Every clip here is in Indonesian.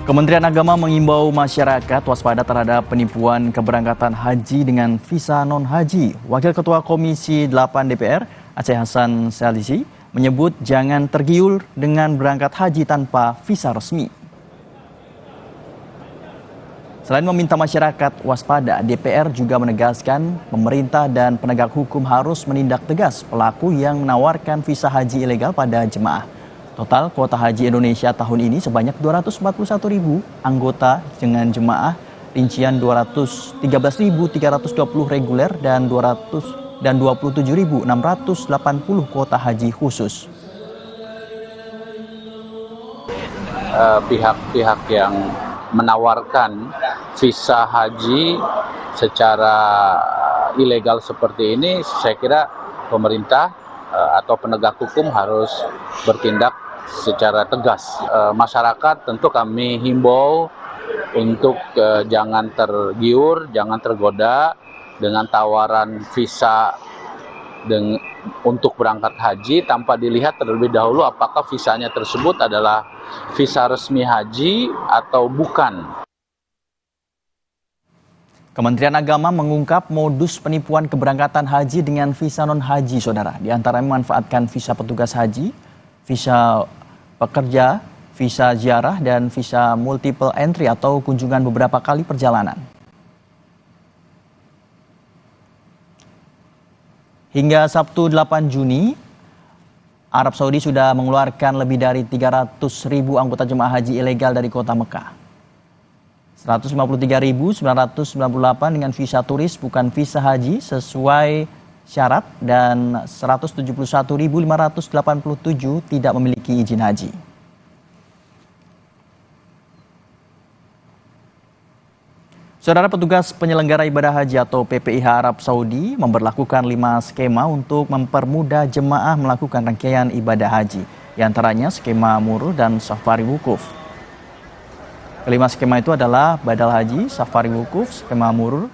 Kementerian Agama mengimbau masyarakat waspada terhadap penipuan keberangkatan haji dengan visa non-haji. Wakil Ketua Komisi 8 DPR, Aceh Hasan Salisi, menyebut jangan tergiur dengan berangkat haji tanpa visa resmi. Selain meminta masyarakat waspada, DPR juga menegaskan pemerintah dan penegak hukum harus menindak tegas pelaku yang menawarkan visa haji ilegal pada jemaah. Total kuota haji Indonesia tahun ini sebanyak 241.000 anggota dengan jemaah rincian 213.320 reguler dan 27.680 kuota haji khusus. Pihak-pihak yang menawarkan visa haji secara ilegal seperti ini, saya kira pemerintah atau penegak hukum harus bertindak secara tegas. Masyarakat tentu kami himbau untuk jangan tergiur, jangan tergoda dengan tawaran visa untuk berangkat haji tanpa dilihat terlebih dahulu apakah visanya tersebut adalah visa resmi haji atau bukan. Kementerian Agama mengungkap modus penipuan keberangkatan haji dengan visa non-haji, saudara. Di antaranya memanfaatkan visa petugas haji, visa pekerja, visa ziarah, dan visa multiple entry atau kunjungan beberapa kali perjalanan. Hingga Sabtu 8 Juni, Arab Saudi sudah mengeluarkan lebih dari 300.000 anggota jemaah haji ilegal dari kota Mekah. 153.998 dengan visa turis bukan visa haji sesuai syarat dan 171.587 tidak memiliki izin haji. Saudara, petugas penyelenggara ibadah haji atau PPIH Arab Saudi memberlakukan 5 skema untuk mempermudah jemaah melakukan rangkaian ibadah haji. Di antaranya skema murur dan safari wukuf. Kelima skema itu adalah badal haji, safari wukuf, skema murur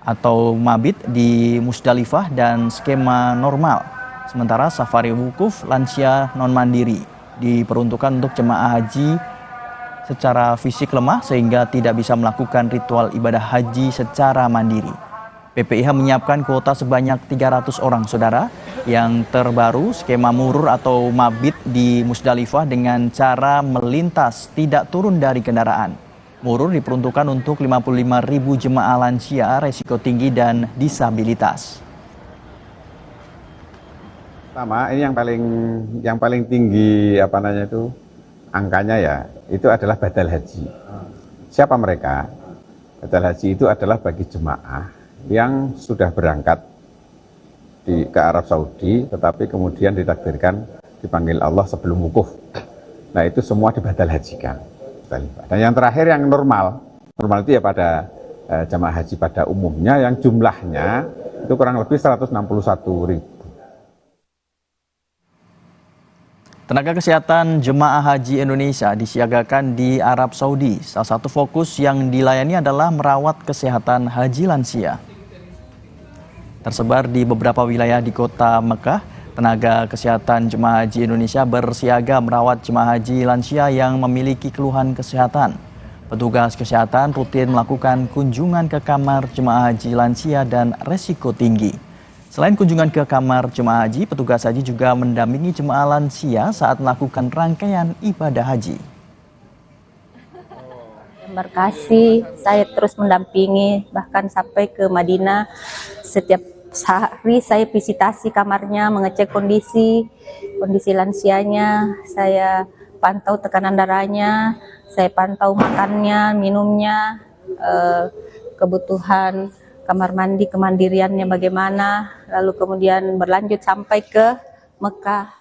atau mabit di Musdalifah, dan skema normal. Sementara safari wukuf lansia non-mandiri diperuntukkan untuk jemaah haji secara fisik lemah sehingga tidak bisa melakukan ritual ibadah haji secara mandiri. PPIH menyiapkan kuota sebanyak 300 orang, saudara. Yang terbaru, skema murur atau mabit di Musdalifah dengan cara melintas tidak turun dari kendaraan. Murur diperuntukkan untuk 55.000 jemaah lansia, resiko tinggi dan disabilitas. Pertama, ini yang paling tinggi angkanya ya, itu adalah badal haji. Siapa mereka? Badal haji itu adalah bagi jemaah yang sudah berangkat ke Arab Saudi, tetapi kemudian ditakdirkan dipanggil Allah sebelum wukuf. Nah, itu semua dibadal hajikan. Dan yang terakhir yang normal itu ya pada jamaah haji pada umumnya yang jumlahnya itu kurang lebih 161.000. Tenaga kesehatan jemaah haji Indonesia disiagakan di Arab Saudi. Salah satu fokus yang dilayani adalah merawat kesehatan haji lansia. Tersebar di beberapa wilayah di kota Mekah, tenaga kesehatan jemaah haji Indonesia bersiaga merawat jemaah haji lansia yang memiliki keluhan kesehatan. Petugas kesehatan rutin melakukan kunjungan ke kamar jemaah haji lansia dan resiko tinggi. Selain kunjungan ke kamar jemaah haji, petugas haji juga mendampingi jemaah lansia saat melakukan rangkaian ibadah haji. Embarkasi, saya terus mendampingi bahkan sampai ke Madinah. Setiap hari saya visitasi kamarnya, mengecek kondisi lansianya, saya pantau tekanan darahnya, saya pantau makannya, minumnya, kebutuhan kamar mandi, kemandiriannya bagaimana, lalu kemudian berlanjut sampai ke Mekah.